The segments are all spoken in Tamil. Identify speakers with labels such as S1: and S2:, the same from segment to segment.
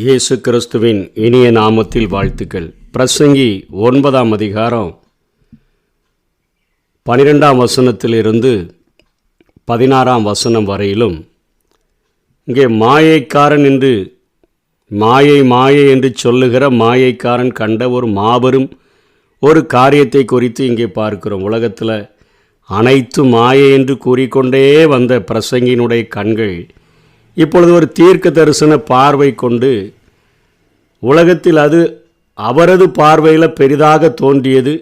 S1: இயேசு கிறிஸ்துவின் இனிய நாமத்தில் வாழ்த்துக்கள். பிரசங்கி 9ஆம் அதிகாரம் 12ஆம் வசனத்திலிருந்து 16ஆம் வசனம் வரையிலும் இங்கே மாயைக்காரன் என்று மாயை என்று சொல்லுகிற மாயைக்காரன் கண்ட ஒரு மாபெரும் ஒரு காரியத்தை குறித்து இங்கே பார்க்கிறோம். உலகத்தில் அனைத்து மாயை என்று கூறிக்கொண்டே வந்த பிரசங்கியினுடைய கண்கள் இப்பொழுது ஒரு தீர்க்க தரிசன பார்வை கொண்டு உலகத்தில் அது அவரது பார்வையில் பெரிதாக தோன்றியது.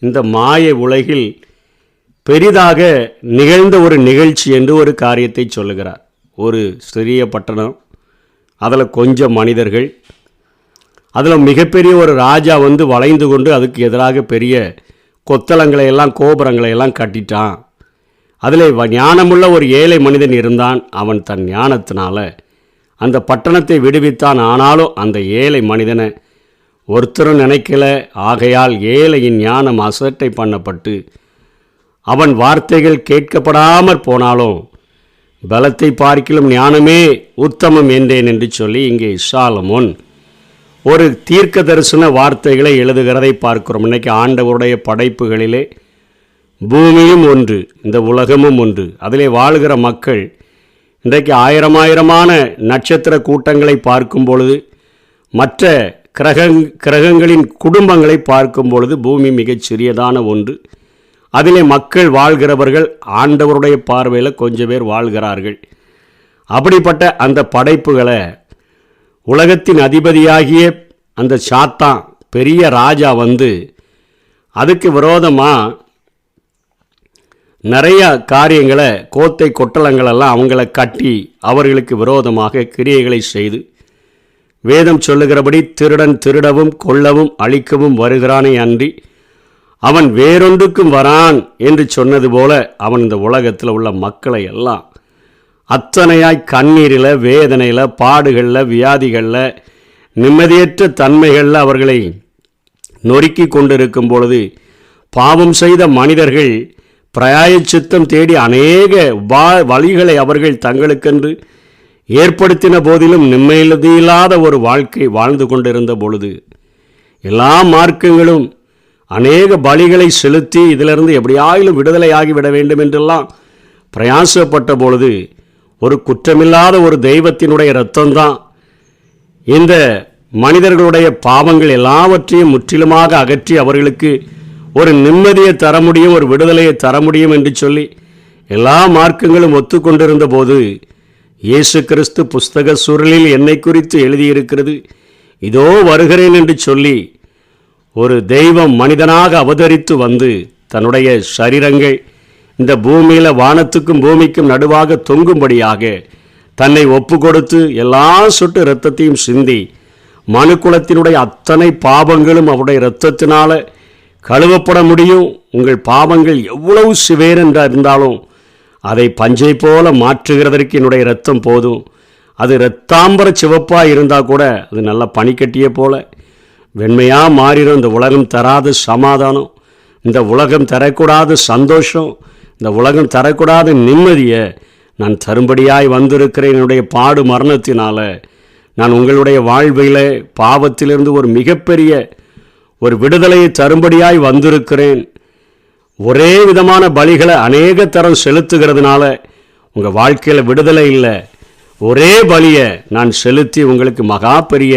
S1: இந்த மாய உலகில் பெரிதாக நிகழ்ந்த ஒரு நிகழ்ச்சி என்று ஒரு காரியத்தை சொல்லுகிறார். ஒரு சிறிய பட்டணம், அதில் கொஞ்சம் மனிதர்கள், அதில் மிகப்பெரிய ஒரு ராஜா வளைந்து கொண்டு அதுக்கு எதிராக பெரிய கொத்தளங்களை எல்லாம் கோபுரங்களை எல்லாம் கட்டிட்டான். அதில் ஞானமுள்ள ஒரு ஏழை மனிதன் இருந்தான். அவன் தன் ஞானத்தினால அந்த பட்டணத்தை விடுவித்தான். ஆனாலும் அந்த ஏழை மனிதனை ஒருத்தரும் நினைக்கல. ஆகையால் ஏழையின் ஞானம் அசட்டை பண்ணப்பட்டு அவன் வார்த்தைகள் கேட்கப்படாமற் போனாலும் பலத்தை பார்க்கிலும் ஞானமே உத்தமம் என்றேன் என்று சொல்லி இங்கே சாலமோன் ஒரு தீர்க்க தரிசன வார்த்தைகளை எழுதுகிறதை பார்க்கிறோம். இன்றைக்கி ஆண்டவருடைய படைப்புகளிலே பூமியும் ஒன்று, இந்த உலகமும் ஒன்று. அதிலே வாழுகிற மக்கள் இன்றைக்கு ஆயிரமான நட்சத்திர கூட்டங்களை பார்க்கும் பொழுது, மற்ற கிரகங்களின் குடும்பங்களை பார்க்கும் பொழுது பூமி மிகச் சிறியதான ஒன்று. அதிலே மக்கள் வாழ்கிறவர்கள் ஆண்டவருடைய பார்வையில் கொஞ்சம் பேர் வாழ்கிறார்கள். அப்படிப்பட்ட அந்த படைப்புகளை உலகத்தின் அதிபதியாகிய அந்த சாத்தான் பெரிய ராஜா அதுக்கு விரோதமாக நிறைய காரியங்களை கோத்தை கொட்டளங்களெல்லாம் அவங்கள கட்டி அவர்களுக்கு விரோதமாக கிரியைகளை செய்து, வேதம் சொல்லுகிறபடி திருடன் திருடவும் கொல்லவும் அழிக்கவும் வருகிறானே அன்றி அவன் வேறொன்றுக்கும் வரான் என்று சொன்னது போல அவன் இந்த உலகத்தில் உள்ள மக்களை எல்லாம் அத்தனையாய் கண்ணீரில், வேதனையில், பாடுகளில், வியாதிகளில், நிம்மதியற்ற தன்மைகளில் அவர்களை நொறுக்கி கொண்டிருக்கும் பொழுது பாவம் செய்த மனிதர்கள் பிராயச்சித்தம் தேடி அநேக வழிகளை அவர்கள் தங்களுக்கென்று ஏற்படுத்தின போதிலும் நிம்மதியில்லாத ஒரு வாழ்க்கை வாழ்ந்து கொண்டிருந்த பொழுது எல்லா மார்க்கங்களும் அநேக பலிகளை செலுத்தி இதிலிருந்து எப்படியாயிலும் விடுதலையாகிவிட வேண்டும் என்றெல்லாம் பிரயாசப்பட்ட பொழுது ஒரு குற்றமில்லாத ஒரு தெய்வத்தினுடைய இரத்தம்தான் இந்த மனிதர்களுடைய பாவங்கள் எல்லாவற்றையும் முற்றிலுமாக அகற்றி அவர்களுக்கு ஒரு நிம்மதியை தர முடியும், ஒரு விடுதலையை தர முடியும் என்று சொல்லி எல்லா மார்க்கங்களும் ஒத்துக்கொண்டிருந்த போது இயேசு கிறிஸ்து புஸ்தக சுருளில் என்னை குறித்து எழுதியிருக்கிறது, இதோ வருகிறேன் என்று சொல்லி ஒரு தெய்வம் மனிதனாக அவதரித்து தன்னுடைய சரீரங்கள் இந்த பூமியில் வானத்துக்கும் பூமிக்கும் நடுவாக தொங்கும்படியாக தன்னை ஒப்பு கொடுத்து எல்லா சொட்டு இரத்தத்தையும் சிந்தி மனுக்குலத்தினுடைய அத்தனை பாவங்களும் அவருடைய இரத்தத்தினால கழுவப்பட முடியும். உங்கள் பாவங்கள் எவ்வளவு சிவேரென்று இருந்தாலும் அதை பஞ்சை போல மாற்றுகிறதற்கு என்னுடைய இரத்தம் போதும். அது இரத்தாம்பர சிவப்பாக இருந்தால் கூட அது நல்ல பனிக்கட்டியை போல வெண்மையாக மாறிடும். இந்த உலகம் தராத சமாதானம், இந்த உலகம் தரக்கூடாத சந்தோஷம், இந்த உலகம் தரக்கூடாத நிம்மதியை நான் தரும்படியாய் வந்திருக்கிறேன். என்னுடைய பாடு மரணத்தினால நான் உங்களுடைய வாழ்வில் பாவத்திலிருந்து ஒரு மிகப்பெரிய ஒரு விடுதலையை தரும்படியாய் வந்திருக்கிறேன். ஒரே விதமான பலிகளை அநேக தரம் செலுத்துகிறதுனால உங்கள் வாழ்க்கையில் விடுதலை இல்லை. ஒரே பலியை நான் செலுத்தி உங்களுக்கு மகா பெரிய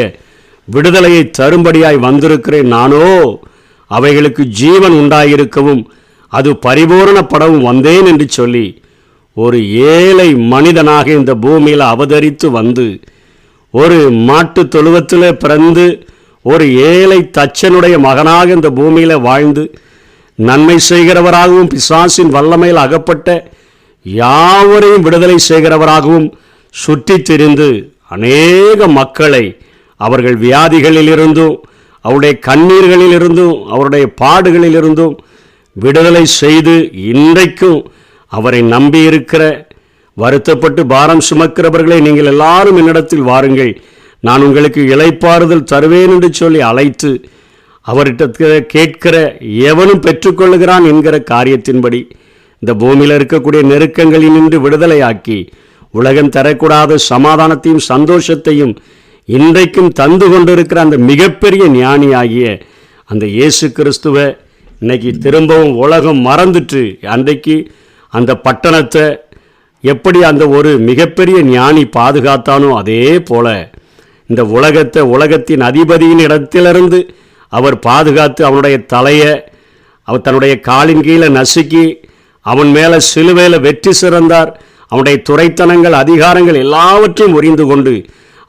S1: விடுதலையை தரும்படியாய் வந்திருக்கிறேன். நானோ அவைகளுக்கு ஜீவன் உண்டாயிருக்கவும் அது பரிபூரணப்படவும் வந்தேன் என்று சொல்லி ஒரு ஏழை மனிதனாக இந்த பூமியில் அவதரித்து ஒரு மாட்டு தொழுவத்தில் பிறந்து ஒரு ஏழை தச்சனுடைய மகனாக இந்த பூமியில் வாழ்ந்து நன்மை செய்கிறவராகவும் பிசாசின் வல்லமையில் அகப்பட்ட யாவரையும் விடுதலை செய்கிறவராகவும் சுற்றி திரிந்து அநேக மக்களை அவர்கள் வியாதிகளிலிருந்தும் அவருடைய கண்ணீர்களிலிருந்தும் அவருடைய பாடுகளிலிருந்தும் விடுதலை செய்து இன்றைக்கும் அவரை நம்பியிருக்கிற வருத்தப்பட்டு பாரம் சுமக்கிறவர்களை நீங்கள் எல்லாரும் என்னிடத்தில் வாருங்கள், நான் உங்களுக்கு இளைப்பாறுதல் தருவேன் என்று சொல்லி அழைத்து அவர்கிட்ட கேட்கிற எவனும் பெற்றுக்கொள்ளுகிறான் என்கிற காரியத்தின்படி இந்த பூமியில் இருக்கக்கூடிய நெருக்கங்களில் நின்று விடுதலையாக்கி உலகம் தரக்கூடாத சமாதானத்தையும் சந்தோஷத்தையும் இன்றைக்கும் தந்து கொண்டிருக்கிற அந்த மிகப்பெரிய ஞானியாகிய அந்த இயேசு கிறிஸ்துவை இன்னைக்கு திரும்பவும் உலகம் மறந்துட்டு, அன்றைக்கு அந்த பட்டணத்தை எப்படி அந்த ஒரு மிகப்பெரிய ஞானி பாதுகாத்தானோ அதே போல இந்த உலகத்தின் அதிபதியின் இடத்திலிருந்து அவர் பாதுகாத்து அவனுடைய தலையை அவர் தன்னுடைய காலின் கீழே நசுக்கி அவன் மேலே சிலுவையில் வெற்றி சிறந்தார். அவனுடைய துரைத்தனங்கள் அதிகாரங்கள் எல்லாவற்றையும் உரிந்து கொண்டு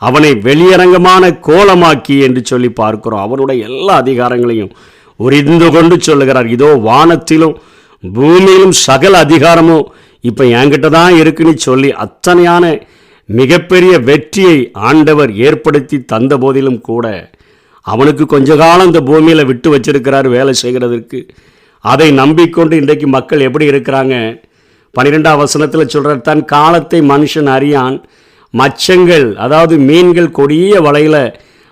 S1: அவனை வெளியரங்கமான கோலமாக்கி என்று சொல்லி பார்க்கிறோம். அவனுடைய எல்லா அதிகாரங்களையும் உரிந்து கொண்டு சொல்லுகிறார், இதோ வானத்திலும் பூமியிலும் சகல அதிகாரமும் இப்போ என்கிட்ட தான் இருக்குன்னு சொல்லி அத்தனையான மிகப்பெரிய வெற்றியை ஆண்டவர் ஏற்படுத்தி தந்த போதிலும் கூட அவனுக்கு கொஞ்ச காலம் இந்த பூமியில் விட்டு வச்சிருக்கிறார் வேலை செய்கிறதற்கு. அதை நம்பிக்கொண்டு இன்றைக்கு மக்கள் எப்படி இருக்கிறாங்க? 12ஆம் வசனத்தில் சொல்கிறார், தன் காலத்தை மனுஷன் அறியான், மச்சங்கள் அதாவது மீன்கள் கொடிய வலையில்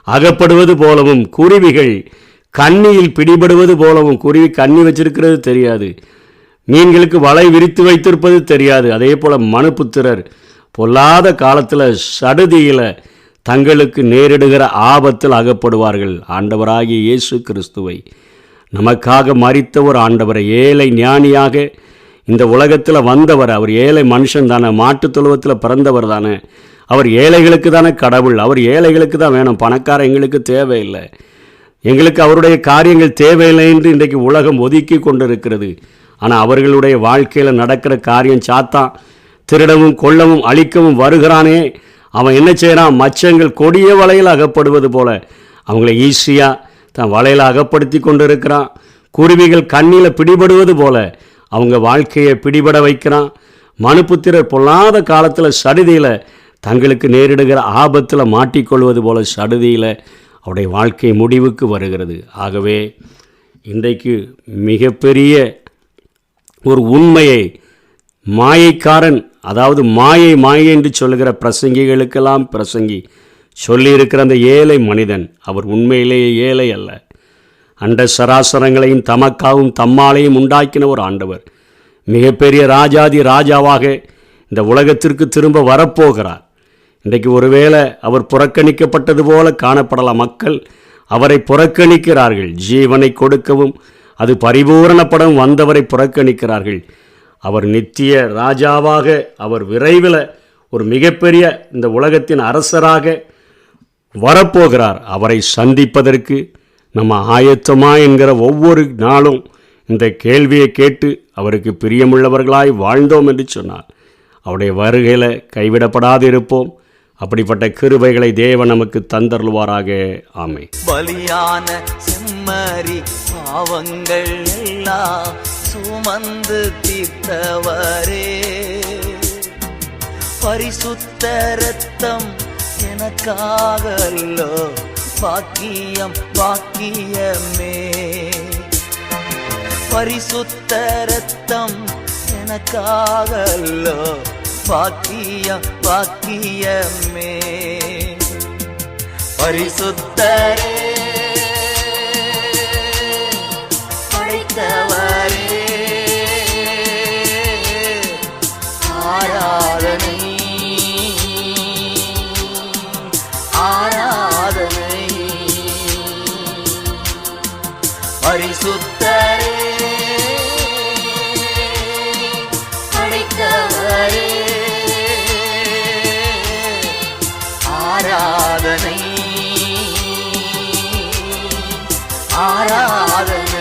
S1: அகப்படுவது போலவும் குருவிகள் கண்ணியில் பிடிபடுவது போலவும், குருவி கண்ணி வச்சிருக்கிறது தெரியாது, மீன்களுக்கு வலை விரித்து வைத்திருப்பது தெரியாது, அதே போல் மனுபுத்திரர் பொல்லாத காலத்தில் சடுதியில் தங்களுக்கு நேரிடுகிற ஆபத்தில் அகப்படுவார்கள். ஆண்டவராகிய இயேசு கிறிஸ்துவை நமக்காக மரித்த ஒரு ஆண்டவரை, ஏழை ஞானியாக இந்த உலகத்தில் வந்தவர், அவர் ஏழை மனுஷன் தானே, மாட்டுத் தொழுவத்தில் பிறந்தவர் தானே, அவர் ஏழைகளுக்கு தானே கடவுள், அவர் ஏழைகளுக்கு தான் வேணும், பணக்கார எங்களுக்கு தேவையில்லை, எங்களுக்கு அவருடைய காரியங்கள் தேவையில்லை என்று இன்றைக்கு உலகம் ஒதுக்கி கொண்டிருக்கிறது. ஆனால் அவர்களுடைய வாழ்க்கையில் நடக்கிற காரியம் சாத்தான் திருடவும் கொல்லவும் அழிக்கவும் வருகிறானே, அவன் என்ன செய்கிறான்? மச்சங்கள் கொடிய வலையில் அகப்படுவது போல அவங்கள ஈஸியாக தன் வலையில் அகப்படுத்தி கொண்டு இருக்கிறான். குருவிகள் கண்ணில் பிடிபடுவது போல அவங்க வாழ்க்கையை பிடிபட வைக்கிறான். மனுபுத்திரர் பொல்லாத காலத்தில் சடுதியில் தங்களுக்கு நேரிடுகிற ஆபத்தில் மாட்டிக்கொள்வது போல சடுதியில் அவருடைய வாழ்க்கை முடிவுக்கு வருகிறது. ஆகவே இன்றைக்கு மிகப்பெரிய ஒரு உண்மையை மாயைக்காரன், அதாவது மாயை என்று சொல்லுகிற பிரசங்கிகளுக்கெல்லாம் பிரசங்கி சொல்லியிருக்கிற அந்த ஏழை மனிதன், அவர் உண்மையிலேயே ஏழை அல்ல. அண்ட சராசரங்களையும் தமக்காகவும் தம்மாலையும் உண்டாக்கின ஒரு ஆண்டவர், மிகப்பெரிய ராஜாதி ராஜாவாக இந்த உலகத்திற்கு திரும்ப வரப்போகிறார். இன்றைக்கு ஒருவேளை அவர் புறக்கணிக்கப்பட்டது போல காணப்படலாம். மக்கள் அவரை புறக்கணிக்கிறார்கள். ஜீவனை கொடுக்கவும் அது பரிபூரணப்படவும் வந்தவரை புறக்கணிக்கிறார்கள். அவர் நித்திய ராஜாவாக, அவர் விரைவில் ஒரு மிகப்பெரிய இந்த உலகத்தின் அரசராக வரப்போகிறார். அவரை சந்திப்பதற்கு நம்ம ஆயத்தமா என்கிற ஒவ்வொரு நாளும் இந்த கேள்வியை கேட்டு அவருக்கு பிரியமுள்ளவர்களாய் வாழ்ந்தோம் என்று சொன்னார். அவருடைய வருகையில் கைவிடப்படாது இருப்போம். அப்படிப்பட்ட கிருபைகளை தேவன் நமக்கு தந்தருள்வாராக. ஆமென்.
S2: பலியான செம்மறி பாவங்கள் எல்லாம் சுமந்து தீர்த்தவரே, பரிசுத்த இரத்தம் எனக்காகல்லோ, பாக்கியம் பாக்கியமே, பரிசுத்த இரத்தம் எனக்காகல்லோ, பாக்கியம் பாக்கியமே, பரிசுத்தரே படைத்தவரே, ஆராதனை ஆராதனை, பரிசுத்தரே படைத்தவரே, ஆராதனை ஆராதனை.